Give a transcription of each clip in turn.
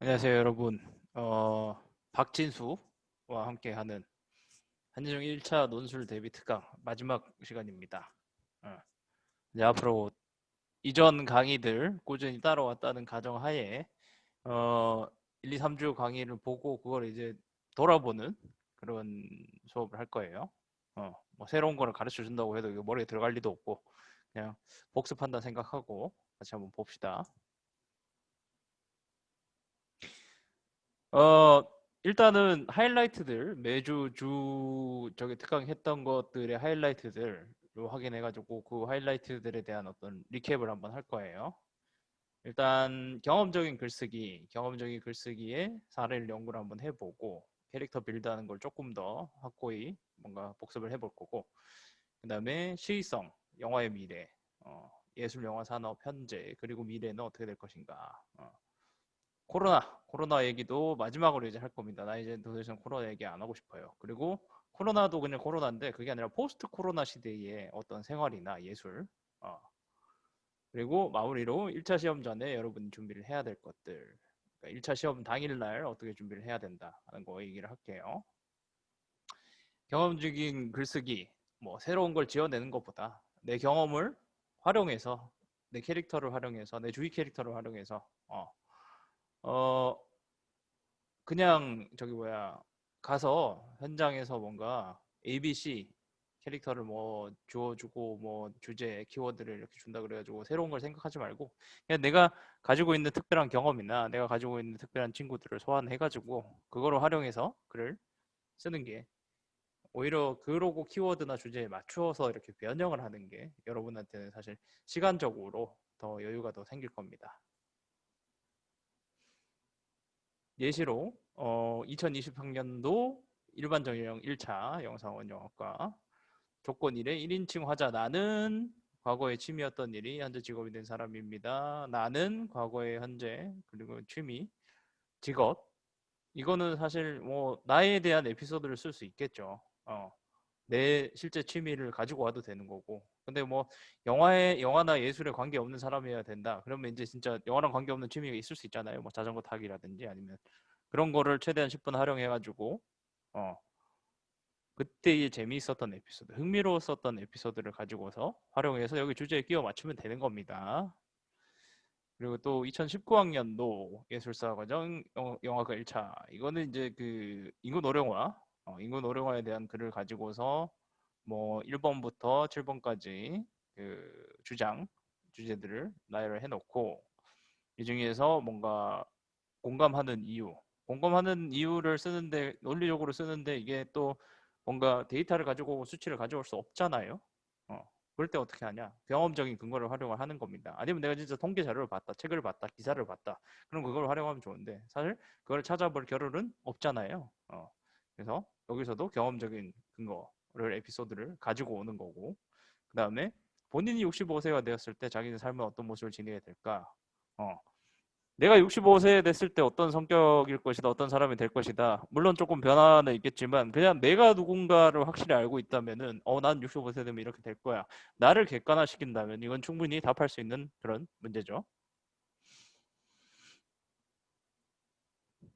안녕하세요, 여러분. 박진수와 함께하는 한지중 1차 논술 대비 특강 마지막 시간입니다. 어, 이제 앞으로 이전 강의들 꾸준히 따라왔다는 가정하에 1, 2, 3주 강의를 보고 그걸 이제 돌아보는 그런 수업을 할 거예요. 뭐 새로운 거를 가르쳐 준다고 해도 이거 머리에 들어갈 리도 없고 그냥 복습한다 생각하고 같이 한번 봅시다. 어, 일단은 하이라이트들 매주 저기 특강했던 것들의 하이라이트들로 확인해가지고 그 하이라이트들에 대한 어떤 리캡을 한번 할 거예요. 일단 경험적인 글쓰기에 사례를 연구를 한번 해보고 캐릭터 빌드하는 걸 조금 더 확고히 뭔가 복습을 해볼 거고, 그다음에 시의성, 영화의 미래, 예술 영화 산업 현재 그리고 미래는 어떻게 될 것인가. 코로나 얘기도 마지막으로 이제 할 겁니다. 나 이제 더 이상 코로나 얘기 안 하고 싶어요. 그리고 코로나도 그냥 코로나인데 그게 아니라 포스트 코로나 시대의 어떤 생활이나 예술, 어, 그리고 마무리로 1차 시험 전에 여러분이 준비를 해야 될 것들, 그러니까 1차 시험 당일날 어떻게 준비를 해야 된다 하는 거 얘기를 할게요. 경험적인 글쓰기, 뭐 새로운 걸 지어내는 것보다 내 경험을 활용해서 내 캐릭터를 활용해서 내 주위 캐릭터를 활용해서 어, 그냥 저기 뭐야 가서 현장에서 뭔가 ABC 캐릭터를 뭐 주어주고 뭐 주제 키워드를 이렇게 준다 그래가지고 새로운 걸 생각하지 말고 그냥 내가 가지고 있는 특별한 경험이나 내가 가지고 있는 특별한 친구들을 소환해가지고 그거를 활용해서 글을 쓰는 게 오히려 그러고 키워드나 주제에 맞추어서 이렇게 변형을 하는 게 여러분한테는 사실 시간적으로 더 여유가 더 생길 겁니다. 예시로 2020학년도 일반 전형 1차 영상원 영어과 조건 1에 1인칭 화자 나는 과거의 취미였던 일이 현재 직업이 된 사람입니다. 나는 과거의 현재 그리고 취미, 직업 이거는 사실 뭐 나에 대한 에피소드를 쓸 수 있겠죠. 내 실제 취미를 가지고 와도 되는 거고. 근데 뭐 영화나 예술에 관계 없는 사람이어야 된다. 그러면 이제 진짜 영화랑 관계 없는 취미가 있을 수 있잖아요. 뭐 자전거 타기라든지 아니면 그런 거를 최대한 10분 활용해가지고 어 그때의 재미있었던 에피소드, 흥미로웠었던 에피소드를 가지고서 활용해서 여기 주제에 끼워 맞추면 되는 겁니다. 그리고 또 2019학년도 예술사 과정 영화과 1차 이거는 이제 그 인구 노령화 인구 노령화에 대한 글을 가지고서 뭐 1번부터 7번까지 그 주제들을 나열을 해놓고 이 중에서 뭔가 공감하는 이유, 공감하는 이유를 쓰는데 논리적으로 쓰는데 이게 또 뭔가 데이터를 가지고 오고 수치를 가져올 수 없잖아요. 그럴 때 어떻게 하냐? 경험적인 근거를 활용을 하는 겁니다. 아니면 내가 진짜 통계 자료를 봤다, 책을 봤다, 기사를 봤다. 그럼 그걸 활용하면 좋은데 사실 그걸 찾아볼 겨를은 없잖아요. 그래서 여기서도 경험적인 근거를 에피소드를 가지고 오는 거고 그 다음에 본인이 65세가 되었을 때 자기의 삶은 어떤 모습을 지내야 될까? 어, 내가 65세 됐을 때 어떤 성격일 것이다, 어떤 사람이 될 것이다. 물론 조금 변화는 있겠지만, 그냥 내가 누군가를 확실히 알고 있다면은, 난 65세 되면 이렇게 될 거야. 나를 객관화시킨다면 이건 충분히 답할 수 있는 그런 문제죠.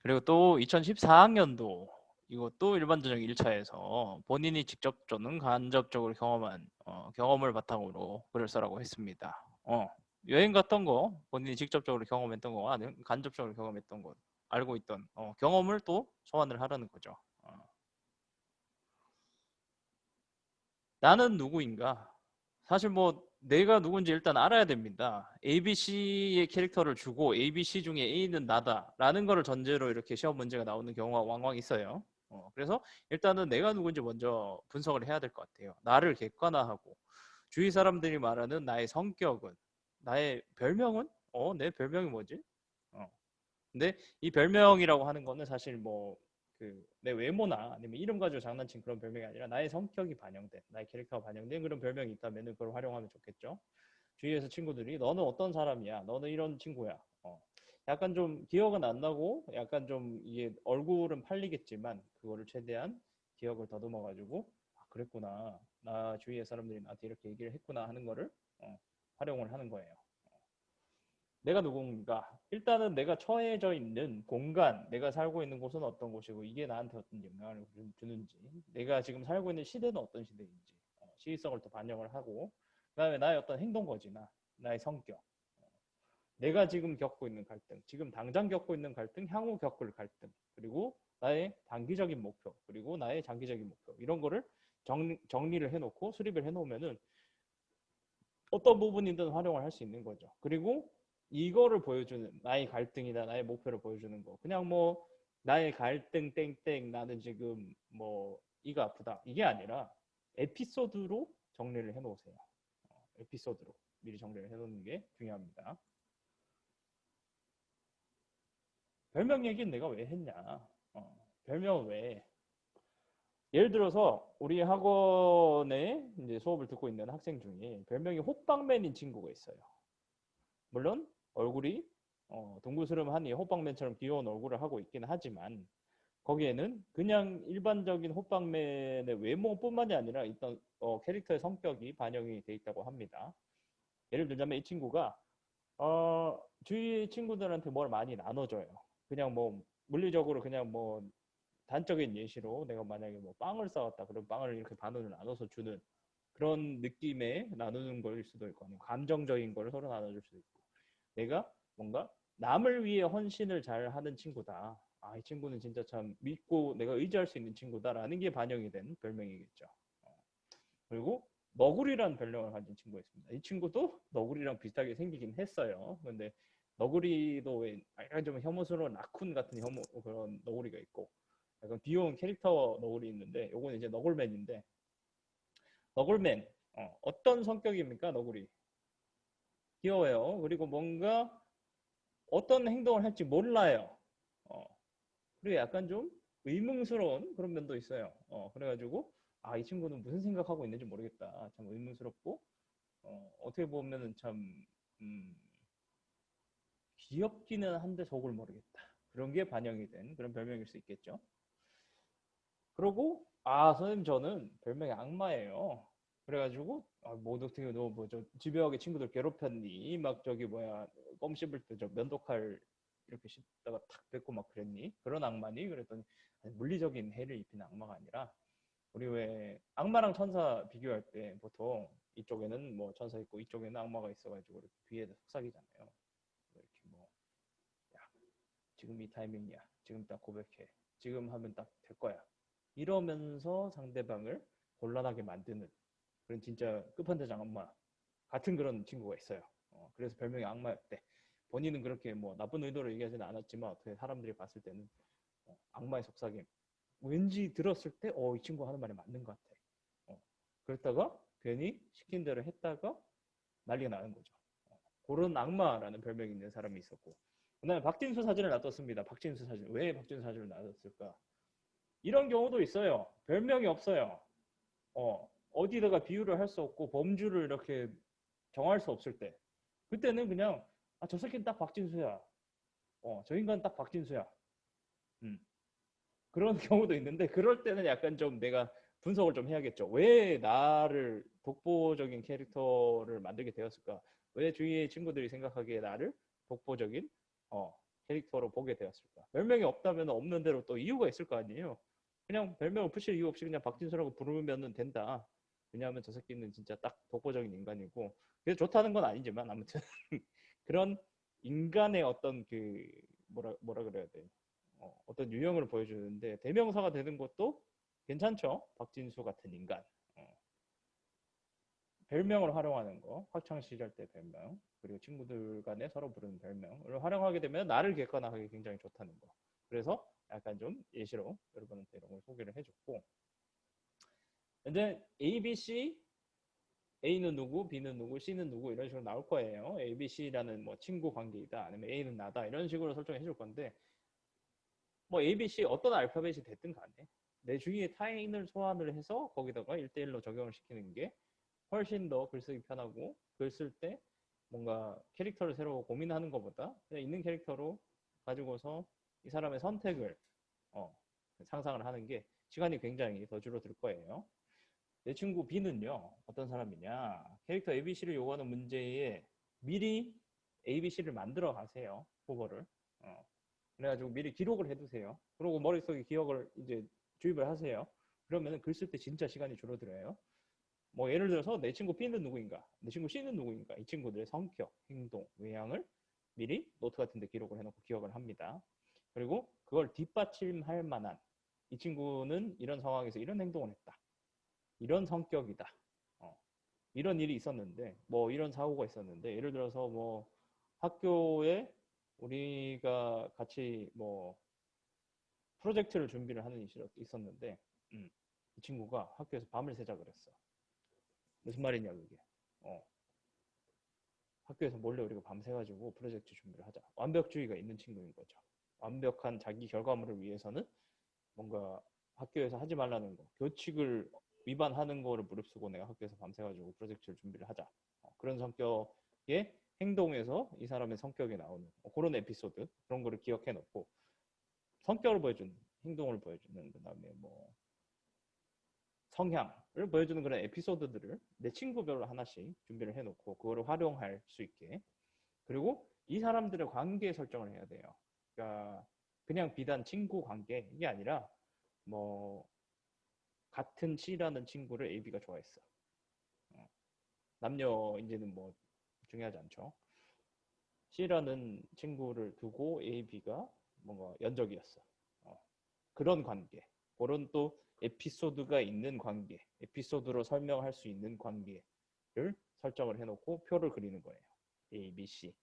그리고 또 2014학년도 이것도 일반전형 1차에서 본인이 직접 또는 간접적으로 경험한 경험을 바탕으로 글을 써라고 했습니다. 여행 갔던 거 본인이 직접적으로 경험했던 거 아니면 간접적으로 경험했던 거 알고 있던 경험을 또 소환을 하라는 거죠. 나는 누구인가? 사실 뭐 내가 누군지 일단 알아야 됩니다. ABC의 캐릭터를 주고 ABC 중에 A는 나다라는 거를 전제로 이렇게 시험 문제가 나오는 경우가 왕왕 있어요. 그래서 일단은 내가 누군지 먼저 분석을 해야 될 것 같아요. 나를 객관화하고 주위 사람들이 말하는 나의 성격은 나의 별명은 내 별명이 뭐지? 어, 근데 이 별명이라고 하는 거는 사실 뭐 그 내 외모나 아니면 이름 가지고 장난친 그런 별명이 아니라 나의 성격이 반영된 나의 캐릭터가 반영된 그런 별명이 있다면 그걸 활용하면 좋겠죠. 주위에서 친구들이 너는 어떤 사람이야? 너는 이런 친구야. 약간 좀 기억은 안 나고 약간 좀 이게 얼굴은 팔리겠지만 그거를 최대한 기억을 더듬어 가지고 그랬구나. 나 주위의 사람들이 나한테 이렇게 얘기를 했구나 하는 거를 활용을 하는 거예요. 내가 누군가. 일단은 내가 처해져 있는 공간, 내가 살고 있는 곳은 어떤 곳이고 이게 나한테 어떤 영향을 주는지, 내가 지금 살고 있는 시대는 어떤 시대인지, 시의성을 또 반영을 하고, 그다음에 나의 어떤 행동거지나 나의 성격, 내가 지금 겪고 있는 갈등, 지금 당장 겪고 있는 갈등, 향후 겪을 갈등, 그리고 나의 단기적인 목표, 그리고 나의 장기적인 목표, 이런 거를 정리를 해놓고 수립을 해놓으면은 어떤 부분이든 활용을 할 수 있는 거죠. 그리고 이거를 보여주는 나의 갈등이나 나의 목표를 보여주는 거. 그냥 뭐 나의 갈등 땡땡 나는 지금 뭐 이가 아프다. 이게 아니라 에피소드로 정리를 해놓으세요. 에피소드로 미리 정리를 해놓는 게 중요합니다. 별명 얘기는 내가 왜 했냐? 별명은 왜? 예를 들어서 우리 학원에 이제 수업을 듣고 있는 학생 중에 별명이 호빵맨인 친구가 있어요. 물론 얼굴이 동구스름하니 호빵맨처럼 귀여운 얼굴을 하고 있기는 하지만 거기에는 그냥 일반적인 호빵맨의 외모뿐만이 아니라 일단 캐릭터의 성격이 반영이 돼 있다고 합니다. 예를 들자면 이 친구가 주위 친구들한테 뭘 많이 나눠줘요. 그냥 뭐 물리적으로 그냥 뭐 단적인 예시로 내가 만약에 뭐 빵을 싸웠다 그럼 빵을 이렇게 반으로 나눠서 주는 그런 느낌의 나누는 거일 수도 있고 아니면 감정적인 걸 서로 나눠줄 수도 있고 내가 뭔가 남을 위해 헌신을 잘 하는 친구다. 아, 이 친구는 진짜 참 믿고 내가 의지할 수 있는 친구다라는 게 반영이 된 별명이겠죠. 그리고 너구리라는 별명을 가진 친구가 있습니다. 이 친구도 너구리랑 비슷하게 생기긴 했어요. 근데 너구리도 왜 약간 좀 혐오스러운 라쿤 같은 그런 너구리가 있고 약간 귀여운 캐릭터 너구리 있는데 요거는 이제 너굴맨인데 너굴맨 어떤 성격입니까? 너구리 귀여워요. 그리고 뭔가 어떤 행동을 할지 몰라요. 어, 그리고 약간 좀 의문스러운 그런 면도 있어요. 그래가지고 아, 이 친구는 무슨 생각하고 있는지 모르겠다. 참 의문스럽고 어떻게 보면은 참 음, 귀엽기는 한데 속을 모르겠다. 그런 게 반영이 된 그런 별명일 수 있겠죠. 그러고 아, 선생님 저는 별명이 악마예요. 그래가지고 뭐 어떻게 너뭐저 집요하게 친구들 괴롭혔니? 막 저기 뭐야 껌 씹을 때 저 면도칼 이렇게 씹다가 탁 뱉고 막 그랬니? 그런 악마니? 그랬더니 아니, 물리적인 해를 입히는 악마가 아니라 우리 왜 악마랑 천사 비교할 때 보통 이쪽에는 뭐 천사 있고 이쪽에는 악마가 있어가지고 이렇게 귀에다 속삭이잖아요. 이렇게 뭐 야, 지금 이 타이밍이야. 지금 딱 고백해. 지금 하면 딱 될 거야. 이러면서 상대방을 곤란하게 만드는 그런 진짜 끝판대장 악마 같은 그런 친구가 있어요. 그래서 별명이 악마였대. 본인은 그렇게 뭐 나쁜 의도로 얘기하지는 않았지만 어떻게 사람들이 봤을 때는 악마의 속삭임. 왠지 들었을 때, 이 친구 하는 말이 맞는 것 같아. 그랬다가 괜히 시킨 대로 했다가 난리가 나는 거죠. 그런 악마라는 별명이 있는 사람이 있었고. 그다음에 박진수 사진을 놔뒀습니다. 박진수 사진. 왜 박진수 사진을 놔뒀을까? 이런 경우도 있어요. 별명이 없어요. 어디다가 비유를 할 수 없고 범주를 이렇게 정할 수 없을 때. 그때는 그냥 저 새끼는 딱 박진수야. 저 인간은 딱 박진수야. 음. 그런 경우도 있는데 그럴 때는 약간 좀 내가 분석을 좀 해야겠죠. 왜 나를 독보적인 캐릭터를 만들게 되었을까? 왜 주위의 친구들이 생각하기에 나를 독보적인 캐릭터로 보게 되었을까? 별명이 없다면 없는 대로 또 이유가 있을 거 아니에요. 그냥 별명을 붙일 이유 없이 그냥 박진수라고 부르면 된다. 왜냐하면 저 새끼는 진짜 딱 독보적인 인간이고 그래서 좋다는 건 아니지만 아무튼 그런 인간의 어떤 그 뭐라 그래야 돼? 어떤 유형을 보여주는데 대명사가 되는 것도 괜찮죠. 박진수 같은 인간. 별명을 활용하는 거, 학창 시절 때 별명, 그리고 친구들 간에 서로 부르는 별명을 활용하게 되면 나를 객관화하기 굉장히 좋다는 거. 그래서 약간 좀 예시로 여러분한테 이런 걸 소개를 해줬고, 이제 A, B, C, A는 누구, B는 누구, C는 누구 이런 식으로 나올 거예요. A, B, C라는 뭐 친구 관계이다, 아니면 A는 나다 이런 식으로 설정해 줄 건데 뭐 ABC 어떤 알파벳이 됐든 간에 내 주위의 타인을 소환을 해서 거기다가 1대1로 적용을 시키는 게 훨씬 더 글쓰기 편하고 글 쓸 때 뭔가 캐릭터를 새로 고민하는 것보다 그냥 있는 캐릭터로 가지고서 이 사람의 선택을 상상을 하는 게 시간이 굉장히 더 줄어들 거예요. 내 친구 B는요 어떤 사람이냐 캐릭터 ABC를 요구하는 문제에 미리 A, B, C를 만들어 가세요. 후보를. 그래가지고 미리 기록을 해두세요. 그리고 머릿속에 기억을 이제 주입을 하세요. 그러면은 글 쓸 때 진짜 시간이 줄어들어요. 뭐 예를 들어서 내 친구 B는 누구인가, 내 친구 C는 누구인가, 이 친구들의 성격, 행동, 외향을 미리 노트 같은 데 기록을 해놓고 기억을 합니다. 그리고 그걸 뒷받침할 만한, 이 친구는 이런 상황에서 이런 행동을 했다, 이런 성격이다, 이런 일이 있었는데, 뭐 이런 사고가 있었는데, 예를 들어서 뭐 학교에 우리가 같이 뭐 프로젝트를 준비를 하는 일이 있었는데, 이 친구가 학교에서 밤을 새자 그랬어. 무슨 말이냐 그게. 학교에서 몰래 우리가 밤새가지고 프로젝트 준비를 하자. 완벽주의가 있는 친구인 거죠. 완벽한 자기 결과물을 위해서는 뭔가 학교에서 하지 말라는 거, 교칙을 위반하는 거를 무릅쓰고 내가 학교에서 밤새가지고 프로젝트를 준비를 하자. 그런 성격의 행동에서 이 사람의 성격이 나오는 그런 에피소드, 그런 거를 기억해 놓고 성격을 보여주는, 행동을 보여주는, 그 다음에 뭐 성향을 보여주는 그런 에피소드들을 내 친구별로 하나씩 준비를 해놓고 그거를 활용할 수 있게. 그리고 이 사람들의 관계 설정을 해야 돼요. 그러니까 그냥 비단 친구 관계 이게 아니라 뭐 같은 C라는 친구를 AB가 좋아했어. 남녀 이제는 뭐 중요하지 않죠. C라는 친구를 두고 AB가 뭔가 연적이었어. 그런 관계, 그런 또 에피소드가 있는 관계, 에피소드로 설명할 수 있는 관계를 설정을 해놓고 표를 그리는 거예요. A, B, C.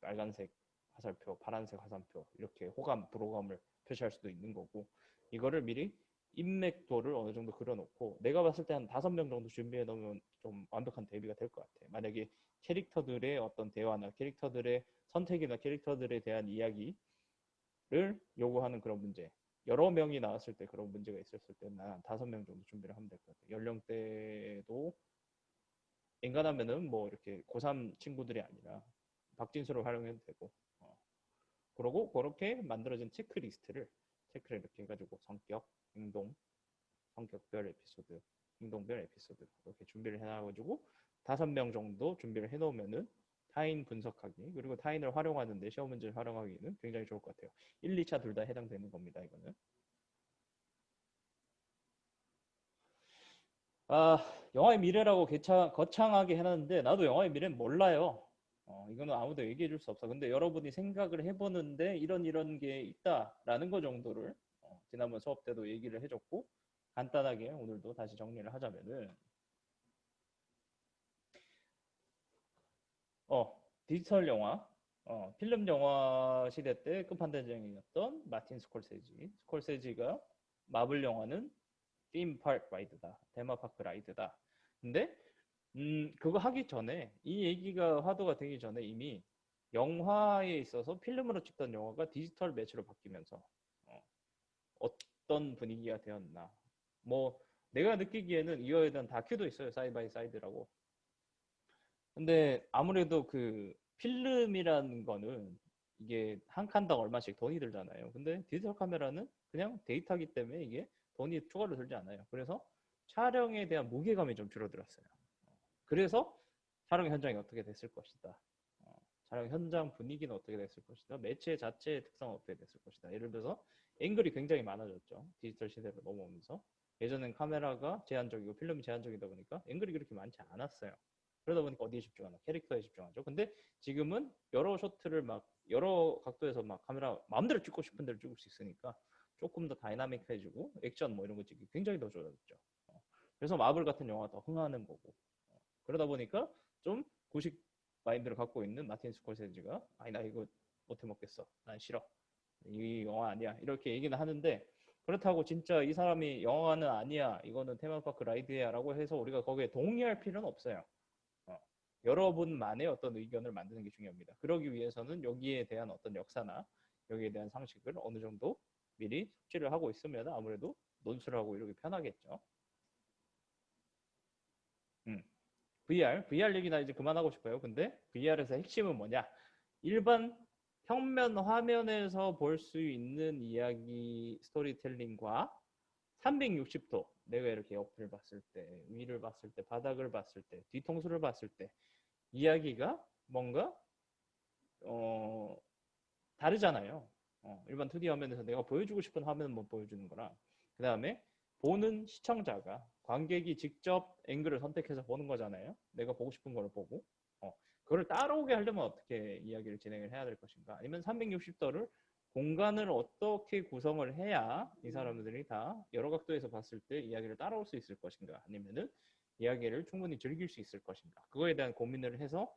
빨간색 화살표, 파란색 화살표, 이렇게 호감, 불호감을 표시할 수도 있는 거고, 이거를 미리 인맥도를 어느 정도 그려놓고 내가 봤을 때 한 5명 정도 준비해 놓으면 좀 완벽한 대비가 될 것 같아. 만약에 캐릭터들의 어떤 대화나 캐릭터들의 선택이나 캐릭터들에 대한 이야기를 요구하는 그런 문제, 여러 명이 나왔을 때 그런 문제가 있었을 때는 한 5명 정도 준비를 하면 될 것 같아. 연령대도 인간하면은 뭐 이렇게 고3 친구들이 아니라 박진수를 활용해도 되고, 그러고 그렇게 만들어진 체크를 이렇게 해가지고 성격, 행동, 성격별 에피소드, 행동별 에피소드 이렇게 준비를 해놔가지고 5명 정도 준비를 해놓으면은 타인 분석하기, 그리고 타인을 활용하는데 시험 문제를 활용하기는 굉장히 좋을 것 같아요. 1, 2차 둘 다 해당되는 겁니다. 이거는. 영화의 미래라고 거창하게 해놨는데 나도 영화의 미래는 몰라요. 이거는 아무도 얘기해 줄 수 없어. 근데 여러분이 생각을 해보는데 이런 게 있다라는 거 정도를 지난번 수업 때도 얘기를 해줬고, 간단하게 오늘도 다시 정리를 하자면은 디지털 영화, 필름 영화 시대 때 끝판왕이었던 마틴 스콜세지가 마블 영화는 빔 파크 라이드다, 테마파크 라이드다. 근데 그거 하기 전에, 이 얘기가 화두가 되기 전에 이미 영화에 있어서 필름으로 찍던 영화가 디지털 매체로 바뀌면서 어, 어떤 분위기가 되었나. 뭐 내가 느끼기에는 이거에 대한 다큐도 있어요. 사이드 바이 사이드라고. 근데 아무래도 그 필름이라는 거는 이게 한 칸당 얼마씩 돈이 들잖아요. 근데 디지털 카메라는 그냥 데이터기 때문에 이게 돈이 추가로 들지 않아요. 그래서 촬영에 대한 무게감이 좀 줄어들었어요. 그래서 촬영 현장이 어떻게 됐을 것이다. 촬영 현장 분위기는 어떻게 됐을 것이다. 매체 자체의 특성은 어떻게 됐을 것이다. 예를 들어서 앵글이 굉장히 많아졌죠. 디지털 시대로 넘어오면서. 예전엔 카메라가 제한적이고 필름이 제한적이다 보니까 앵글이 그렇게 많지 않았어요. 그러다 보니까 어디에 집중하나? 캐릭터에 집중하죠. 근데 지금은 여러 쇼트를 막 여러 각도에서 막 카메라 마음대로 찍고 싶은 대로 찍을 수 있으니까 조금 더 다이나믹해지고 액션 뭐 이런 거 찍기 굉장히 더 좋아졌죠. 그래서 마블 같은 영화가 더 흥하는 거고. 그러다 보니까 좀 구식 마인드를 갖고 있는 마틴 스콜세지가 아니 나 이거 못 해먹겠어, 난 싫어, 이 영화 아니야, 이렇게 얘기는 하는데, 그렇다고 진짜 이 사람이 영화는 아니야, 이거는 테마파크 라이드야 라고 해서 우리가 거기에 동의할 필요는 없어요. 어, 여러분만의 어떤 의견을 만드는 게 중요합니다. 그러기 위해서는 여기에 대한 어떤 역사나 여기에 대한 상식을 어느 정도 미리 숙지를 하고 있으면 아무래도 논술을 하고 이렇게 편하겠죠. 음. VR 얘기나 이제 그만하고 싶어요. 근데 VR에서 핵심은 뭐냐? 일반 평면 화면에서 볼 수 있는 이야기 스토리텔링과 360도, 내가 이렇게 옆을 봤을 때, 위를 봤을 때, 바닥을 봤을 때, 뒤통수를 봤을 때 이야기가 뭔가 다르잖아요. 일반 2D 화면에서 내가 보여주고 싶은 화면만 보여주는 거랑 그 다음에 보는 시청자가 관객이 직접 앵글을 선택해서 보는 거잖아요. 내가 보고 싶은 걸 보고 그거를 따라오게 하려면 어떻게 이야기를 진행을 해야 될 것인가, 아니면 360도를 공간을 어떻게 구성을 해야 이 사람들이 다 여러 각도에서 봤을 때 이야기를 따라올 수 있을 것인가, 아니면은 이야기를 충분히 즐길 수 있을 것인가, 그거에 대한 고민을 해서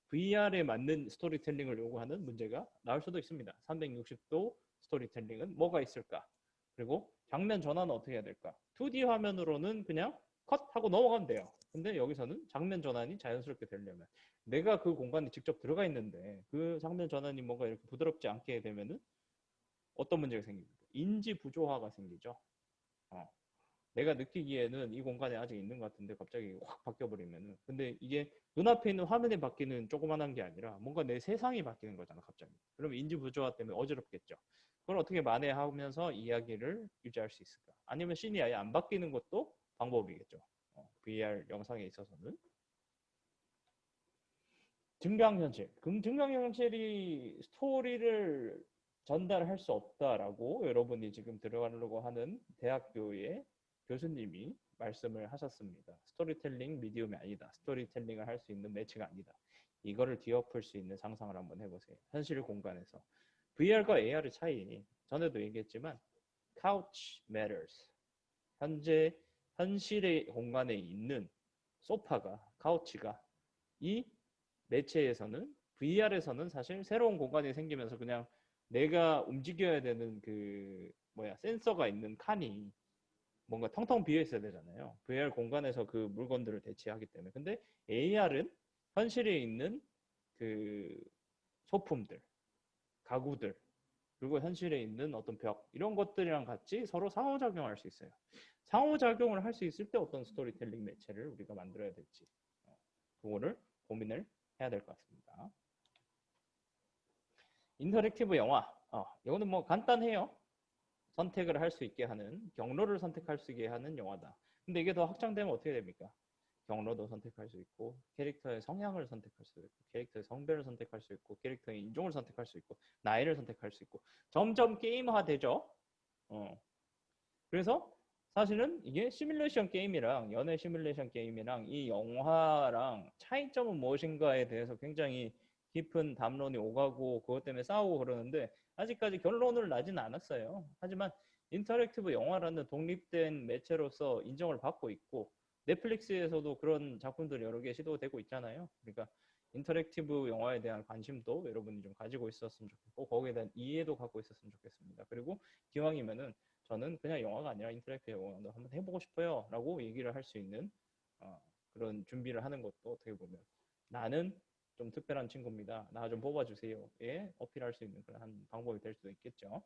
VR에 맞는 스토리텔링을 요구하는 문제가 나올 수도 있습니다. 360도 스토리텔링은 뭐가 있을까? 그리고 장면 전환은 어떻게 해야 될까? 2D 화면으로는 그냥 컷하고 넘어가면 돼요. 근데 여기서는 장면 전환이 자연스럽게 되려면 내가 그 공간에 직접 들어가 있는데 그 장면 전환이 뭔가 이렇게 부드럽지 않게 되면은 어떤 문제가 생깁니까? 인지 부조화가 생기죠. 어. 내가 느끼기에는 이 공간에 아직 있는 것 같은데 갑자기 확 바뀌어버리면은, 근데 이게 눈앞에 있는 화면에 바뀌는 조그만한 게 아니라 뭔가 내 세상이 바뀌는 거잖아 갑자기. 그러면 인지 부조화 때문에 어지럽겠죠. 그걸 어떻게 만회하면서 이야기를 유지할 수 있을까? 아니면 씬이 아예 안 바뀌는 것도 방법이겠죠. VR 영상에 있어서는. 증강현실. 증강현실이 스토리를 전달할 수 없다라고 여러분이 지금 들어가려고 하는 대학교의 교수님이 말씀을 하셨습니다. 스토리텔링 미디움이 아니다. 스토리텔링을 할 수 있는 매체가 아니다. 이거를 뒤엎을 수 있는 상상을 한번 해보세요. 현실 공간에서. VR과 AR의 차이, 전에도 얘기했지만 couch matters. 현재 현실의 공간에 있는 소파가, 카우치가 이 매체에서는, VR에서는 사실 새로운 공간이 생기면서 그냥 내가 움직여야 되는 그 센서가 있는 칸이 뭔가 텅텅 비어 있어야 되잖아요. VR 공간에서 그 물건들을 대체하기 때문에. 근데 AR은 현실에 있는 그 소품들, 가구들, 그리고 현실에 있는 어떤 벽, 이런 것들이랑 같이 서로 상호작용할 수 있어요. 상호작용을 할 수 있을 때 어떤 스토리텔링 매체를 우리가 만들어야 될지, 그거를 고민을 해야 될 것 같습니다. 인터랙티브 영화. 이거는 뭐 간단해요. 선택을 할 수 있게 하는, 경로를 선택할 수 있게 하는 영화다. 근데 이게 더 확장되면 어떻게 됩니까? 경로도 선택할 수 있고, 캐릭터의 성향을 선택할 수 있고, 캐릭터의 성별을 선택할 수 있고, 캐릭터의 인종을 선택할 수 있고, 나이를 선택할 수 있고, 점점 게임화 되죠. 그래서 사실은 이게 시뮬레이션 게임이랑 연애 시뮬레이션 게임이랑 이 영화랑 차이점은 무엇인가에 대해서 굉장히 깊은 담론이 오가고 그것 때문에 싸우고 그러는데 아직까지 결론을 나지는 않았어요. 하지만 인터랙티브 영화라는 독립된 매체로서 인정을 받고 있고 넷플릭스에서도 그런 작품들이 여러 개 시도되고 있잖아요. 그러니까 인터랙티브 영화에 대한 관심도 여러분이 좀 가지고 있었으면 좋겠고 거기에 대한 이해도 갖고 있었으면 좋겠습니다. 그리고 기왕이면은 저는 그냥 영화가 아니라 인터랙티브 영화도 한번 해보고 싶어요 라고 얘기를 할 수 있는 그런 준비를 하는 것도 어떻게 보면 나는 좀 특별한 친구입니다, 나 좀 뽑아주세요 에 어필할 수 있는 그런 한 방법이 될 수도 있겠죠.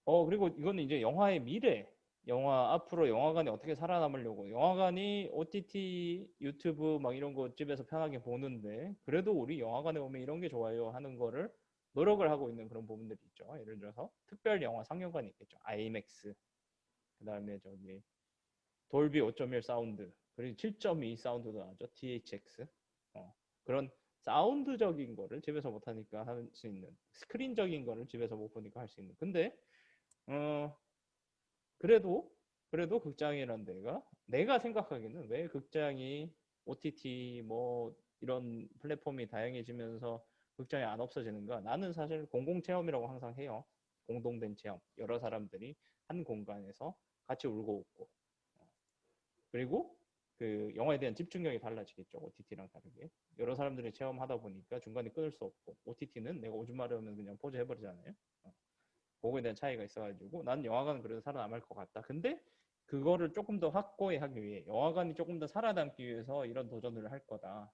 그리고 이거는 이제 영화의 미래, 영화 앞으로 영화관이 어떻게 살아남으려고, 영화관이 OTT 유튜브 막 이런 거 집에서 편하게 보는데 그래도 우리 영화관에 오면 이런 게 좋아요 하는 거를 노력을 하고 있는 그런 부분들이 있죠. 예를 들어서 특별 영화 상영관이 있겠죠. 아이맥스, 그 다음에 저기 돌비 5.1 사운드, 그리고 7.2 사운드도 나죠. THX. 그런 사운드적인 거를 집에서 못하니까 할 수 있는, 스크린적인 거를 집에서 못 보니까 할 수 있는. 근데 어 그래도 극장이라는 데가, 내가 생각하기에는 왜 극장이 OTT 뭐 이런 플랫폼이 다양해지면서 극장이 안 없어지는가? 나는 사실 공공체험이라고 항상 해요. 공동된 체험. 여러 사람들이 한 공간에서 같이 울고 웃고. 그리고 그 영화에 대한 집중력이 달라지겠죠. OTT랑 다르게. 여러 사람들이 체험하다 보니까 중간에 끊을 수 없고, OTT는 내가 오줌 마려우면 그냥 포즈 해버리잖아요. 그거에 대한 차이가 있어가지고 나는 영화관은 그래도 살아남을 것 같다. 근데 그거를 조금 더 확고히 하기 위해, 영화관이 조금 더 살아남기 위해서 이런 도전을 할 거다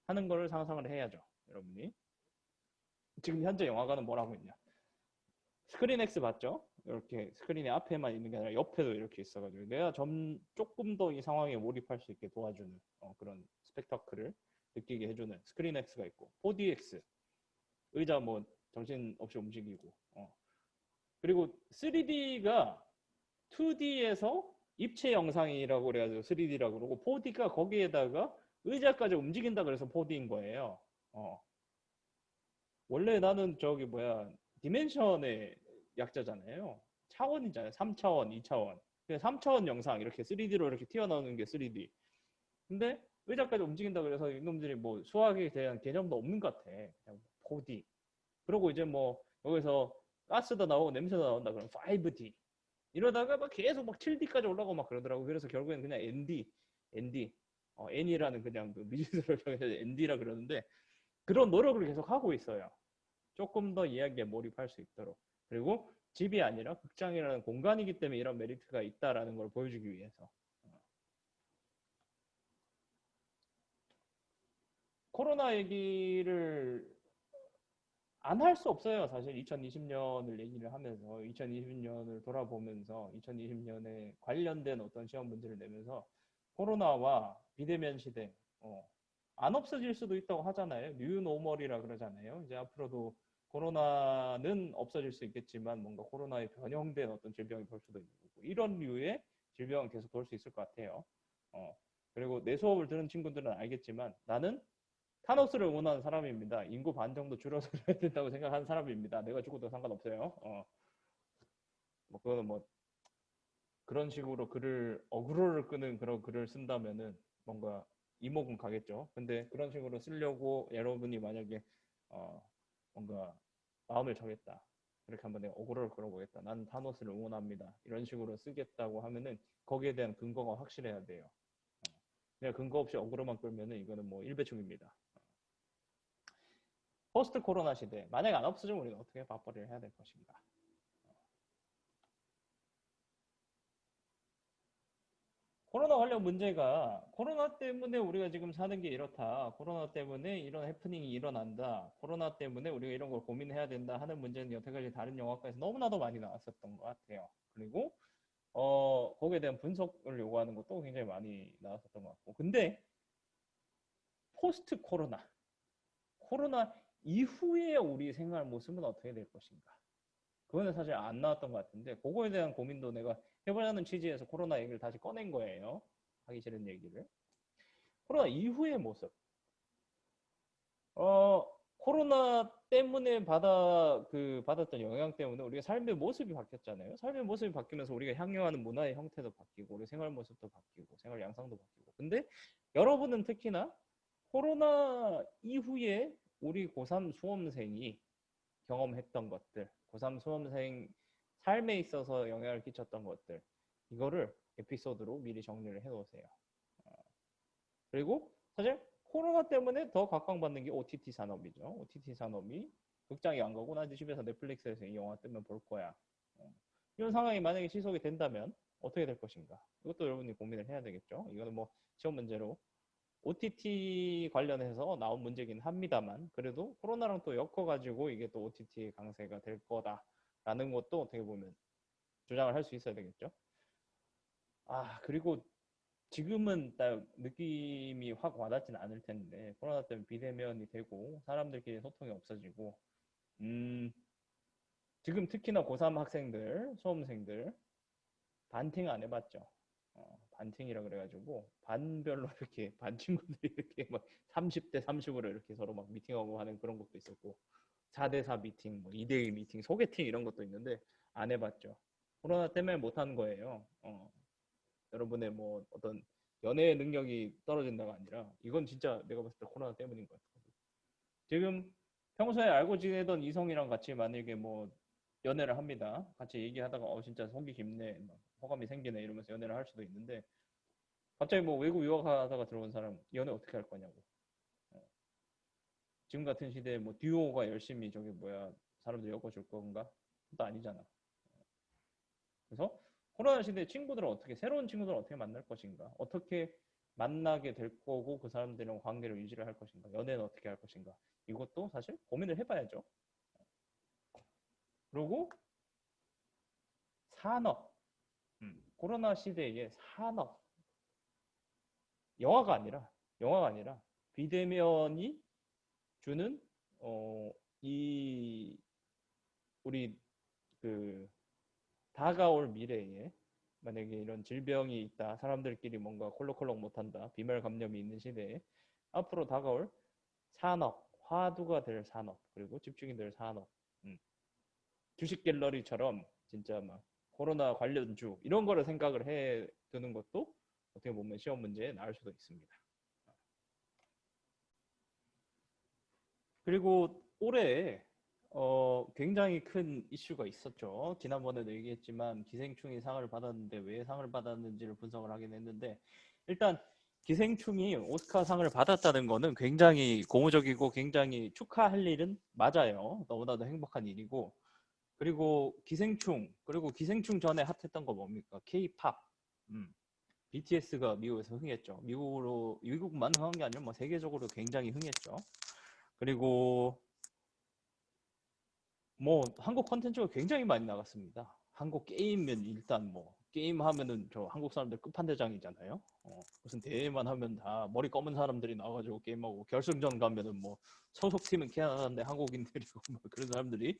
하는 거를 상상을 해야죠. 여러분이 지금 현재 영화관은 뭘 하고 있냐, 스크린X 봤죠? 이렇게 스크린의 앞에만 있는 게 아니라 옆에도 이렇게 있어가지고 내가 조금 더 이 상황에 몰입할 수 있게 도와주는 그런 스펙터클을 느끼게 해주는 스크린X가 있고, 4DX 의자 뭐 정신없이 움직이고, 그리고 3D가 2D에서 입체 영상이라고 그래가지고 3D라고 그러고, 4D가 거기에다가 의자까지 움직인다 그래서 4D인 거예요. 어. 원래 나는 저기 뭐야 디멘션의 약자잖아요. 차원이잖아요. 3차원, 2차원. 그냥 3차원 영상 이렇게 3D로 이렇게 튀어나오는 게 3D. 근데 의자까지 움직인다 그래서 이놈들이 뭐 수학에 대한 개념도 없는 것 같아. 그냥 4D. 그러고 이제 뭐 여기서 가스도 나오고 냄새도 나온다 그러면 5D. 이러다가 막 계속 막 7D까지 올라가고 막 그러더라고. 그래서 결국엔 그냥 ND, N이라는 그냥 그 미지수를 정해서 ND라 그러는데 그런 노력을 계속 하고 있어요. 조금 더 이야기에 몰입할 수 있도록. 그리고 집이 아니라 극장이라는 공간이기 때문에 이런 메리트가 있다라는 걸 보여주기 위해서. 코로나 얘기를 안 할 수 없어요. 사실 2020년을 얘기를 하면서 2020년을 돌아보면서 2020년에 관련된 어떤 시험 문제를 내면서 코로나와 비대면 시대 안 없어질 수도 있다고 하잖아요. 뉴노멀이라 그러잖아요. 이제 앞으로도 코로나는 없어질 수 있겠지만 뭔가 코로나에 변형된 어떤 질병이 볼 수도 있는 거고 이런 류의 질병은 계속 돌 수 있을 것 같아요. 어, 그리고 내 수업을 들은 친구들은 알겠지만 나는 타노스를 응원하는 사람입니다. 인구 반 정도 줄어들어야 된다고 생각하는 사람입니다. 내가 죽어도 상관없어요. 뭐 그거는 뭐 그런 식으로 글을 어그로를 끄는 그런 글을 쓴다면은 뭔가 이목은 가겠죠. 근데 그런 식으로 쓰려고 여러분이 만약에 어 뭔가 마음을 정했다. 이렇게 한번 내가 어그로를 끌어보겠다. 나는 타노스를 응원합니다. 이런 식으로 쓰겠다고 하면은 거기에 대한 근거가 확실해야 돼요. 내가 근거 없이 어그로만 끌면은 이거는 뭐 일배충입니다. 포스트 코로나 시대 만약에 안 없어지면 우리가 어떻게 맞벌이를 해야 될 것인가. 코로나 관련 문제가 코로나 때문에 우리가 지금 사는 게 이렇다. 코로나 때문에 이런 해프닝이 일어난다. 코로나 때문에 우리가 이런 걸 고민해야 된다 하는 문제는 여태까지 다른 영화과에서 너무나도 많이 나왔었던 것 같아요. 그리고 거기에 대한 분석을 요구하는 것도 굉장히 많이 나왔었던 것 같고. 근데 포스트 코로나, 코로나 이후에 우리 생활 모습은 어떻게 될 것인가? 그거는 사실 안 나왔던 것 같은데 그거에 대한 고민도 내가 해보자는 취지에서 코로나 얘기를 다시 꺼낸 거예요. 하기 싫은 얘기를. 코로나 이후의 모습. 어, 코로나 때문에 받았던 영향 때문에 우리가 삶의 모습이 바뀌었잖아요. 삶의 모습이 바뀌면서 우리가 향유하는 문화의 형태도 바뀌고, 우리 생활 모습도 바뀌고, 생활 양상도 바뀌고. 근데 여러분은 특히나 코로나 이후에 우리 고3 수험생이 경험했던 것들, 고3 수험생 삶에 있어서 영향을 끼쳤던 것들, 이거를 에피소드로 미리 정리를 해놓으세요. 그리고 사실 코로나 때문에 더 각광받는 게 OTT 산업이죠. OTT 산업이 극장에 안 가고 나 이제 집에서 넷플릭스에서 이 영화 뜨면 볼 거야. 이런 상황이 만약에 지속이 된다면 어떻게 될 것인가? 이것도 여러분이 고민을 해야 되겠죠. 이거는 뭐 시험 문제로 OTT 관련해서 나온 문제긴 합니다만 그래도 코로나랑 또 엮어가지고 이게 또 OTT 강세가 될 거다라는 것도 어떻게 보면 주장을 할 수 있어야 되겠죠. 그리고 지금은 딱 느낌이 확 와닿지는 않을 텐데 코로나 때문에 비대면이 되고 사람들끼리 소통이 없어지고 음, 지금 특히나 고3 학생들, 수험생들 반팅 안 해봤죠. 반팅이라 그래가지고 반별로 이렇게 반 친구들이 이렇게 막 30대 30으로 이렇게 서로 막 미팅하고 하는 그런 것도 있었고 4대4 미팅, 뭐 2대2 미팅, 소개팅 이런 것도 있는데 안 해봤죠. 코로나 때문에 못 한 거예요. 여러분의 뭐 어떤 연애 능력이 떨어진다가 아니라 이건 진짜 내가 봤을 때 코로나 때문인 것 같아요. 지금 평소에 알고 지내던 이성이랑 같이 만약에 뭐 연애를 합니다. 같이 얘기하다가 진짜 속이 깊네, 막 호감이 생기네 이러면서 연애를 할 수도 있는데 갑자기 뭐 외국 유학하다가 들어온 사람 연애 어떻게 할 거냐고. 어. 지금 같은 시대에 뭐 듀오가 열심히 저기 뭐야 사람들 엮어줄 건가? 그것도 아니잖아. 그래서 코로나 시대에 친구들은 어떻게 새로운 친구들은 어떻게 만날 것인가? 어떻게 만나게 될 거고 그 사람들이랑 관계를 유지를 할 것인가? 연애는 어떻게 할 것인가? 이것도 사실 고민을 해봐야죠. 그리고 산업, 코로나 시대의 산업, 영화가 아니라 영화가 아니라 비대면이 주는 이 우리 그 다가올 미래에 만약에 이런 질병이 있다, 사람들끼리 뭔가 콜록콜록 못한다, 비말 감염이 있는 시대에 앞으로 다가올 산업, 화두가 될 산업, 그리고 집중이 될 산업, 주식 갤러리처럼 진짜 막 코로나 관련주 이런 거를 생각을 해 두는 것도 어떻게 보면 시험 문제에 나올 수도 있습니다. 그리고 올해 굉장히 큰 이슈가 있었죠. 지난번에도 얘기했지만 기생충이 상을 받았는데 왜 상을 받았는지를 분석을 하긴 했는데, 일단 기생충이 오스카상을 받았다는 거는 굉장히 고무적이고 굉장히 축하할 일은 맞아요. 너무나도 행복한 일이고, 그리고 기생충 전에 핫했던 거 뭡니까? K-팝. BTS가 미국에서 흥했죠. 미국만 흥한 게 아니라 뭐 세계적으로 굉장히 흥했죠. 그리고 뭐 한국 컨텐츠가 굉장히 많이 나갔습니다. 한국 게임은 일단 뭐 게임 하면은 저 한국 사람들 끝판대장이잖아요. 무슨 대회만 하면 다 머리 검은 사람들이 나와가지고 게임하고, 결승전 가면은 뭐 소속팀은 캐나다인데 한국인들이고 뭐 그런 사람들이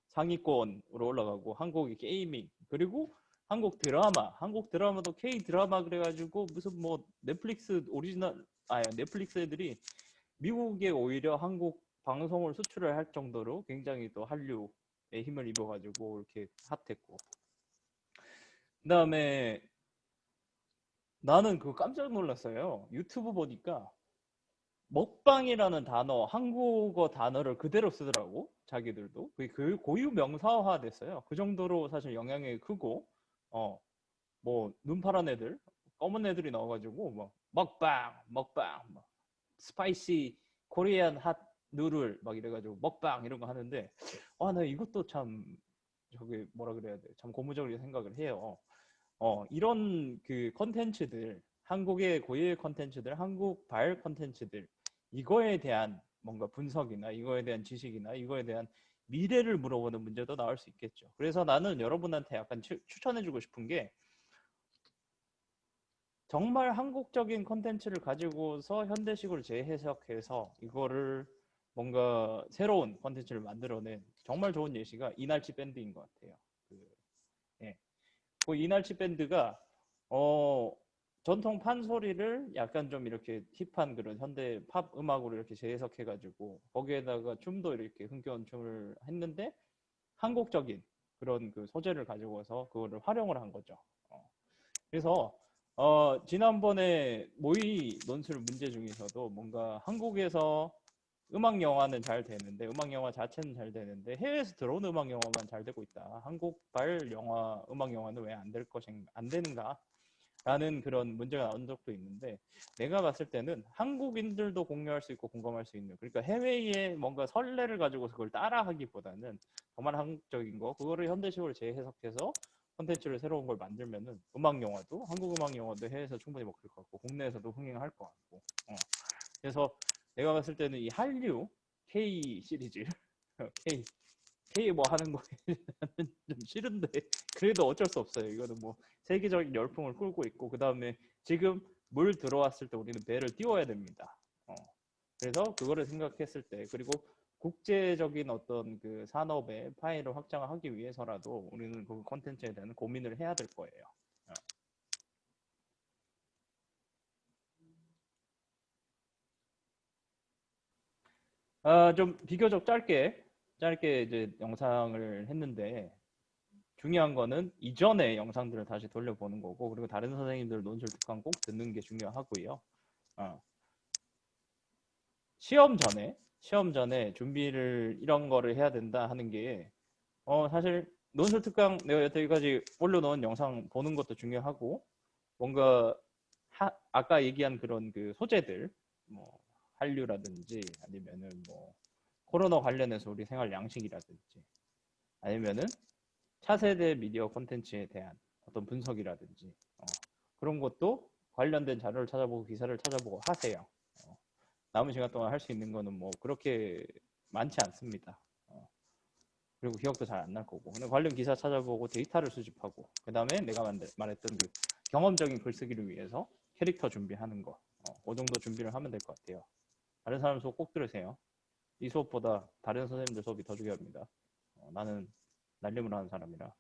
상위권으로 올라가고, 한국의 게이밍, 그리고 한국 드라마도 K 드라마 그래가지고 무슨 뭐 넷플릭스 오리지널, 넷플릭스 애들이 미국에 오히려 한국 방송을 수출을 할 정도로 굉장히 또 한류에 힘을 입어가지고 이렇게 핫했고, 그다음에 나는 그거 깜짝 놀랐어요. 유튜브 보니까 먹방이라는 단어, 한국어 단어를 그대로 쓰더라고, 자기들도. 그게 그 고유 명사화 됐어요. 그 정도로 사실 영향이 크고, 뭐 눈 파란 애들, 검은 애들이 나와가지고 막 먹방 막 스파이시 코리안 핫 누들 막 이래가지고 먹방 이런 거 하는데, 나 이것도 참 저기 뭐라 그래야 돼, 참 고무적으로 생각을 해요. 이런 그 컨텐츠들, 한국의 고유의 컨텐츠들, 한국발 컨텐츠들, 이거에 대한 뭔가 분석이나 이거에 대한 지식이나 이거에 대한 미래를 물어보는 문제도 나올 수 있겠죠. 그래서 나는 여러분한테 약간 추천해주고 싶은 게, 정말 한국적인 컨텐츠를 가지고서 현대식으로 재해석해서 이거를 뭔가 새로운 컨텐츠를 만들어낸 정말 좋은 예시가 이날치 밴드인 것 같아요. 예. 그 이날치 밴드가 어, 전통 판소리를 약간 좀 이렇게 힙한 그런 현대 팝 음악으로 이렇게 재해석해가지고 거기에다가 춤도 이렇게 흥겨운 춤을 했는데, 한국적인 그런 그 소재를 가지고서 그거를 활용을 한 거죠. 그래서 지난번에 모의 논술 문제 중에서도 뭔가 한국에서 음악 영화는 잘 되는데, 음악 영화 자체는 잘 되는데 해외에서 들어온 음악 영화만 잘 되고 있다. 한국발 영화, 음악 영화는 왜 안 될 것인가, 안 되는가? 라는 그런 문제가 나온 적도 있는데, 내가 봤을 때는 한국인들도 공유할 수 있고 공감할 수 있는, 그러니까 해외의 뭔가 선례를 가지고서 그걸 따라하기보다는 정말 한국적인 거, 그거를 현대식으로 재해석해서 콘텐츠를 새로운 걸 만들면은 음악 영화도, 한국 음악 영화도 해외에서 충분히 먹힐 것 같고 국내에서도 흥행할 것 같고. 그래서 내가 봤을 때는 이 한류 K 시리즈 K K 뭐 하는 거에 좀 싫은데, 그래도 어쩔 수 없어요. 이거는 뭐 세계적인 열풍을 끌고 있고, 그 다음에 지금 물 들어왔을 때 우리는 배를 띄워야 됩니다. 그래서 그거를 생각했을 때, 그리고 국제적인 어떤 그 산업의 파이를 확장하기 위해서라도 우리는 그 콘텐츠에 대한 고민을 해야 될 거예요. 좀 비교적 짧게 이제 영상을 했는데, 중요한 거는 이전의 영상들을 다시 돌려보는 거고, 그리고 다른 선생님들 논술 특강 꼭 듣는 게 중요하고요. 어, 시험 전에 준비를 이런 거를 해야 된다 하는 게, 사실 논술 특강 내가 여태까지 올려놓은 영상 보는 것도 중요하고, 뭔가 아까 얘기한 그런 그 소재들, 뭐 한류라든지 아니면은 뭐 코로나 관련해서 우리 생활 양식이라든지, 아니면은 차세대 미디어 콘텐츠에 대한 어떤 분석이라든지, 그런 것도 관련된 자료를 찾아보고 기사를 찾아보고 하세요. 남은 시간 동안 할 수 있는 거는 뭐 그렇게 많지 않습니다. 그리고 기억도 잘 안 날 거고. 근데 관련 기사 찾아보고 데이터를 수집하고, 그 다음에 내가 말했던 그 경험적인 글쓰기를 위해서 캐릭터 준비하는 거, 그 정도 준비를 하면 될 것 같아요. 다른 사람 수업 꼭 들으세요. 이 수업보다 다른 선생님들 수업이 더 중요합니다. 나는 날림을 하는 사람이라.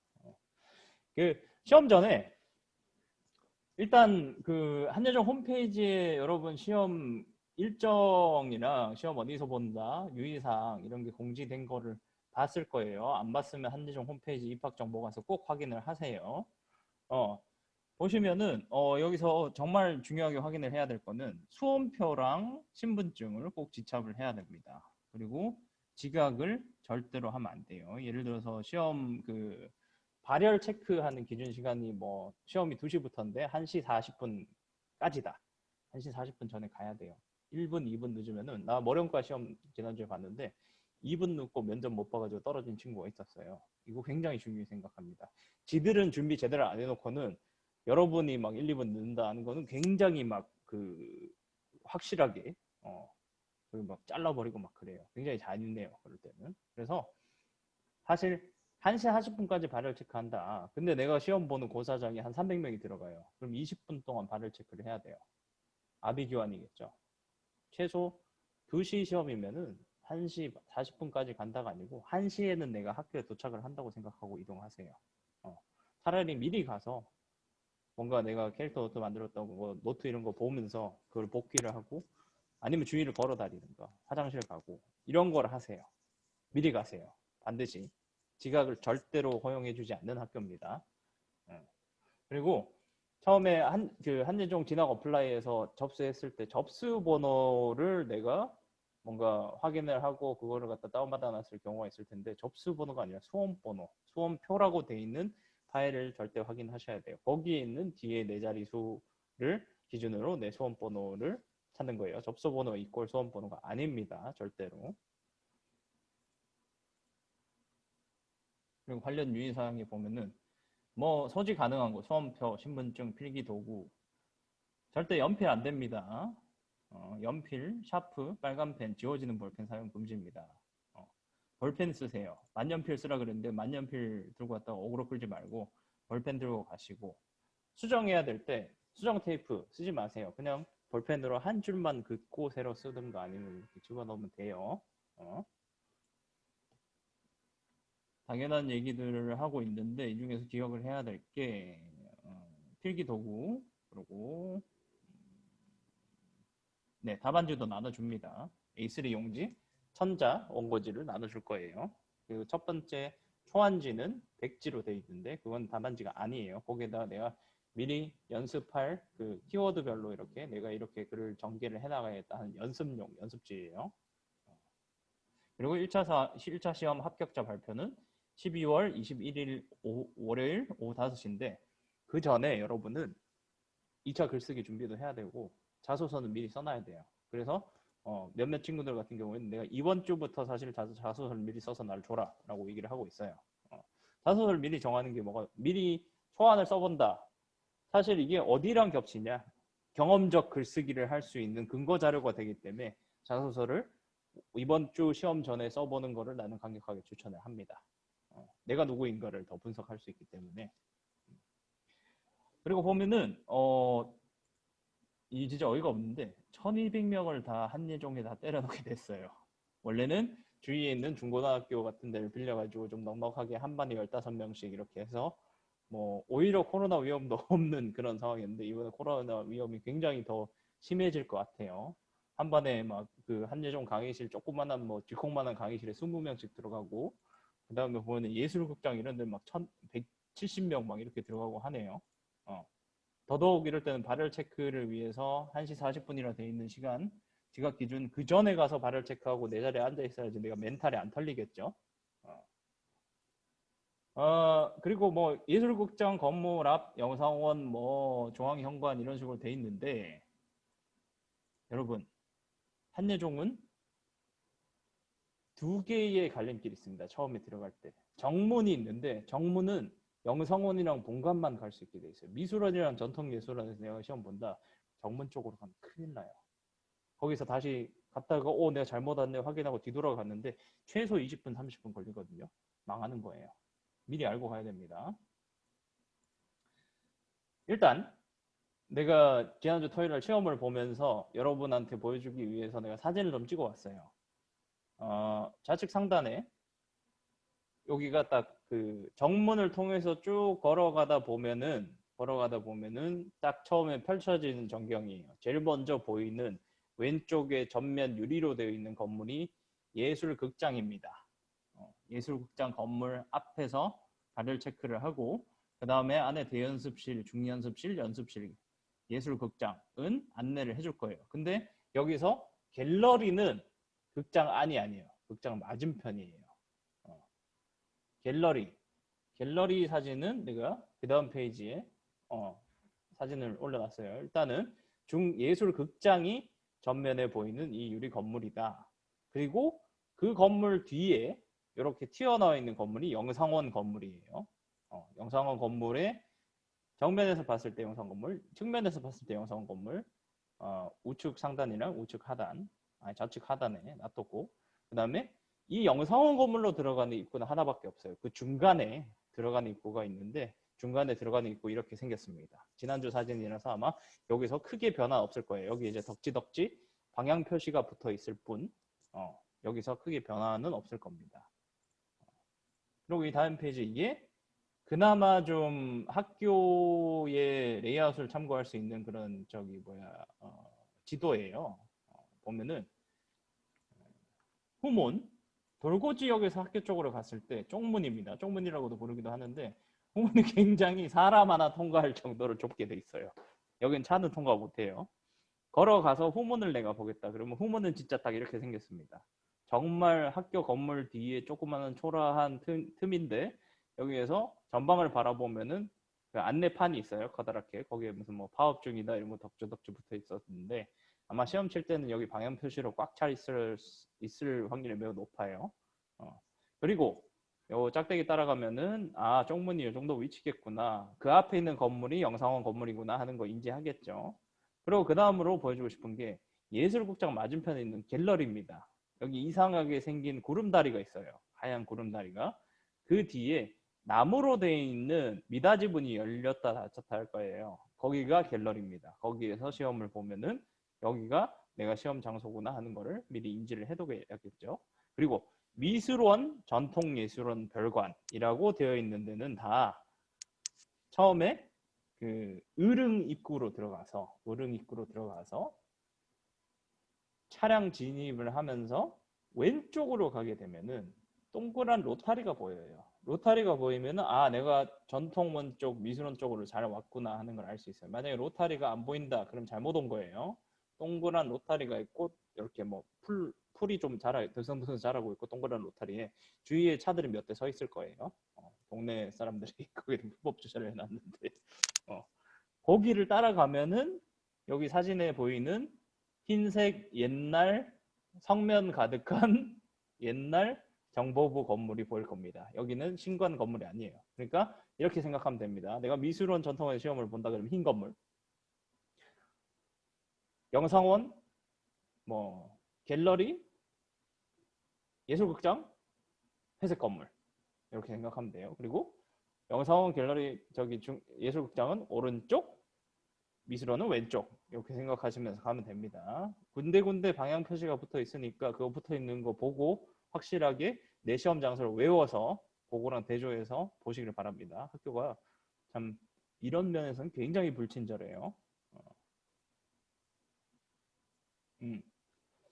그 시험 전에 일단 그 한예종 홈페이지에 여러분 시험 일정이랑 시험 어디서 본다, 유의사항 이런 게 공지된 거를 봤을 거예요. 안 봤으면 한예종 홈페이지 입학정보 가서 꼭 확인을 하세요. 보시면은 여기서 정말 중요하게 확인을 해야 될 거는 수험표랑 신분증을 꼭 지참을 해야 됩니다. 그리고 지각을 절대로 하면 안 돼요. 예를 들어서 시험 그 발열 체크하는 기준 시간이 뭐 시험이 2시부터인데 1시 40분까지다. 1시 40분 전에 가야 돼요. 1분, 2분 늦으면은 나 머령과 시험 지난주에 봤는데 2분 늦고 면접 못 봐가지고 떨어진 친구가 있었어요. 이거 굉장히 중요히 생각합니다. 지들은 준비 제대로 안 해놓고는 여러분이 막 1, 2분 늦는다는 거는 굉장히 막 그 확실하게 그리고 막 잘라버리고 막 그래요. 굉장히 잔인해요. 그럴 때는. 그래서 사실 1시 40분까지 발열 체크한다. 근데 내가 시험 보는 고사장이 한 300명이 들어가요. 그럼 20분 동안 발열 체크를 해야 돼요. 아비규환이겠죠. 최소 2시 시험이면은 1시 40분까지 간다가 아니고 1시에는 내가 학교에 도착을 한다고 생각하고 이동하세요. 차라리 미리 가서 뭔가 내가 캐릭터 노트 만들었다고 뭐 노트 이런 거 보면서 그걸 복기를 하고 아니면 주위를 걸어 다니든가 화장실 가고 이런 걸 하세요. 미리 가세요. 반드시. 지각을 절대로 허용해주지 않는 학교입니다. 그리고 처음에 한예종 진학 어플라이에서 접수했을 때 접수 번호를 내가 뭔가 확인을 하고 그거를 갖다 다운받아 놨을 경우가 있을 텐데 접수 번호가 아니라 수험 번호, 수험표라고 돼 있는 파일을 절대 확인하셔야 돼요. 거기에 있는 뒤에 네 자리 수를 기준으로 내 수험 번호를 찾는 거예요. 접수 번호 이꼴 수험 번호가 아닙니다. 절대로. 그리고 관련 유의사항에 보면은 뭐 소지 가능한 거 수험표, 신분증, 필기도구 절대 연필 안 됩니다. 연필, 샤프, 빨간 펜, 지워지는 볼펜 사용 금지입니다. 볼펜 쓰세요. 만년필 쓰라 그랬는데 만년필 들고 갔다가 어그로 끌지 말고 볼펜 들고 가시고 수정해야 될 때 수정 테이프 쓰지 마세요. 그냥 볼펜으로 한 줄만 긋고 새로 쓰든가 아니면 이렇게 집어넣으면 돼요. 당연한 얘기들을 하고 있는데 이 중에서 기억을 해야 될 게 필기 도구 그리고 네, 답안지도 나눠줍니다. A3 용지, 천자, 원고지를 나눠줄 거예요. 그리고 첫 번째 초안지는 백지로 되어 있는데 그건 답안지가 아니에요. 거기에다가 내가 미리 연습할 그 키워드별로 이렇게 내가 이렇게 글을 전개를 해나가야겠다 하는 연습용 연습지예요. 그리고 1차 시험 합격자 발표는 12월 21일 월요일 오후 5시인데 그 전에 여러분은 2차 글쓰기 준비도 해야 되고 자소서는 미리 써놔야 돼요. 그래서 몇몇 친구들 같은 경우에는 내가 이번 주부터 사실 자소서를 미리 써서 날 줘라 라고 얘기를 하고 있어요. 자소서를 미리 정하는 게 뭐가 미리 초안을 써본다. 사실 이게 어디랑 겹치냐 경험적 글쓰기를 할 수 있는 근거 자료가 되기 때문에 자소서를 이번 주 시험 전에 써보는 거를 나는 강력하게 추천을 합니다. 내가 누구인가를 더 분석할 수 있기 때문에. 그리고 보면은 이 진짜 어이가 없는데 1200명을 다 한예종에 다 때려넣게 됐어요. 원래는 주위에 있는 중고등학교 같은 데를 빌려가지고 좀 넉넉하게 한 반에 15명씩 이렇게 해서 뭐 오히려 코로나 위험도 없는 그런 상황이었는데 이번에 코로나 위험이 굉장히 더 심해질 것 같아요. 한 반에 막 그 한예종 강의실 조그만한 뭐 뒷콩만한 강의실에 20명씩 들어가고 그 다음에 보면 예술극장 이런 데 막 170명 막 이렇게 들어가고 하네요. 더더욱 이럴 때는 발열 체크를 위해서 1시 40분이라 돼 있는 시간 지각 기준 그 전에 가서 발열 체크하고 내 자리에 앉아 있어야지 내가 멘탈이 안 털리겠죠. 그리고 뭐 예술극장 건물 앞 영상원 뭐 중앙현관 이런 식으로 돼 있는데 여러분 한예종은 2개의 갈림길이 있습니다. 처음에 들어갈 때 정문이 있는데 정문은 영상원이랑 본관만 갈 수 있게 돼 있어요. 미술원이랑 전통예술원에서 내가 시험 본다. 정문 쪽으로 가면 큰일 나요. 거기서 다시 갔다가 내가 잘못 왔네 확인하고 뒤돌아갔는데 최소 20분 30분 걸리거든요. 망하는 거예요. 미리 알고 가야 됩니다. 일단 내가 지난주 토요일날 시험을 보면서 여러분한테 보여주기 위해서 내가 사진을 좀 찍어 왔어요. 좌측 상단에 여기가 딱 그 정문을 통해서 쭉 걸어가다 보면은 딱 처음에 펼쳐지는 전경이에요. 제일 먼저 보이는 왼쪽에 전면 유리로 되어 있는 건물이 예술극장입니다. 예술극장 건물 앞에서 자리를 체크를 하고 그 다음에 안에 대연습실, 중연습실, 연습실, 예술극장은 안내를 해줄 거예요. 근데 여기서 갤러리는 극장 안이 아니에요. 극장 맞은편이에요. 갤러리 사진은 내가 그 다음 페이지에 사진을 올려놨어요. 일단은 중예술극장이 전면에 보이는 이 유리 건물이다. 그리고 그 건물 뒤에 이렇게 튀어나와 있는 건물이 영상원 건물이에요. 영상원 건물의 정면에서 봤을 때 영상 건물, 측면에서 봤을 때 영상 건물, 우측 상단이랑 우측 하단, 좌측 하단에 놔뒀고, 그 다음에 이 영상원 건물로 들어가는 입구는 하나밖에 없어요. 그 중간에 들어가는 입구가 있는데 중간에 들어가는 입구 이렇게 생겼습니다. 지난주 사진이라서 아마 여기서 크게 변화 없을 거예요. 여기 이제 덕지덕지 방향 표시가 붙어 있을 뿐 여기서 크게 변화는 없을 겁니다. 그리고 이 다음 페이지 이게 그나마 좀 학교의 레이아웃을 참고할 수 있는 그런 지도예요. 보면은 후문 돌고 지역에서 학교 쪽으로 갔을 때 쪽문입니다. 쪽문이라고도 부르기도 하는데 후문이 굉장히 사람 하나 통과할 정도로 좁게 돼 있어요. 여긴 차는 통과 못해요. 걸어가서 후문을 내가 보겠다. 그러면 후문은 진짜 딱 이렇게 생겼습니다. 정말 학교 건물 뒤에 조그마한 초라한 틈인데 여기에서 전방을 바라보면은 그 안내판이 있어요. 커다랗게 거기에 무슨 뭐 파업 중이다 이런 거 덕주덕주 붙어 있었는데 아마 시험 칠 때는 여기 방향 표시로 꽉 차 있을 확률이 매우 높아요. 그리고 요 짝대기 따라가면은 쪽문이 이 정도 위치겠구나. 그 앞에 있는 건물이 영상원 건물이구나 하는 거 인지하겠죠. 그리고 그 다음으로 보여주고 싶은 게 예술극장 맞은편에 있는 갤러리입니다. 여기 이상하게 생긴 구름다리가 있어요. 하얀 구름다리가. 그 뒤에 나무로 되어 있는 미닫이 문이 열렸다 닫혔다 할 거예요. 거기가 갤러리입니다. 거기에서 시험을 보면은 여기가 내가 시험 장소구나 하는 거를 미리 인지를 해두겠죠. 그리고 미술원, 전통예술원 별관이라고 되어 있는 데는 다 처음에 그 을릉 입구로 들어가서 차량 진입을 하면서 왼쪽으로 가게 되면은 동그란 로타리가 보여요. 로타리가 보이면은 내가 전통원 쪽, 미술원 쪽으로 잘 왔구나 하는 걸 알 수 있어요. 만약에 로타리가 안 보인다, 그럼 잘못 온 거예요. 동그란 로타리가 있고 이렇게 뭐 풀이 좀 들성들성 자라고 있고 동그란 로타리에 주위에 차들이 몇 대 서 있을 거예요. 동네 사람들이 거기에 불법 주차를 해놨는데 거기를 따라가면은 여기 사진에 보이는 흰색 옛날 성면 가득한 옛날 정보부 건물이 보일 겁니다. 여기는 신관 건물이 아니에요. 그러니까 이렇게 생각하면 됩니다. 내가 미술원 전통의 시험을 본다 그러면 흰 건물, 영상원, 뭐 갤러리, 예술극장, 회색 건물 이렇게 생각하면 돼요. 그리고 영상원, 갤러리, 예술극장은 오른쪽, 미술원은 왼쪽 이렇게 생각하시면서 가면 됩니다. 군데군데 방향 표시가 붙어 있으니까 그거 붙어 있는 거 보고 확실하게 내 시험 장소를 외워서 그거랑 대조해서 보시길 바랍니다. 학교가 참 이런 면에서는 굉장히 불친절해요.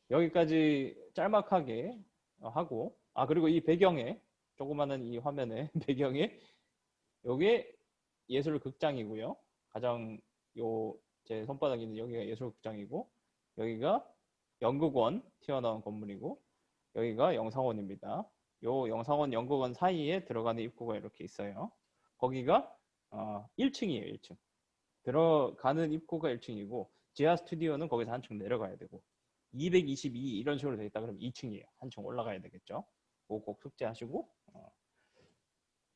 여기까지 짤막하게 하고 그리고 이 배경에 조그마한 이 화면에 배경에 요게 예술극장이고요. 가장 제 손바닥에 있는 여기가 예술극장이고 여기가 연극원 튀어나온 건물이고 여기가 영상원입니다. 요 영상원 연극원 사이에 들어가는 입구가 이렇게 있어요. 거기가 1층이에요. 1층. 들어가는 입구가 1층이고 지하 스튜디오는 거기서 한층 내려가야 되고 222 이런 식으로 돼 있다 그러면 2층이에요. 한층 올라가야 되겠죠. 꼭 숙제하시고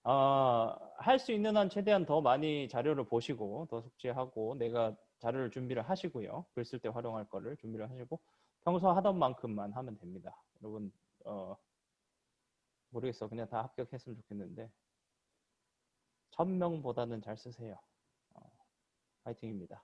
할 수 있는 한 최대한 더 많이 자료를 보시고 더 숙지하고 내가 자료를 준비를 하시고요. 글 쓸 때 활용할 거를 준비를 하시고 평소 하던 만큼만 하면 됩니다. 여러분 모르겠어. 그냥 다 합격했으면 좋겠는데 1000명보다는 잘 쓰세요. 파이팅입니다.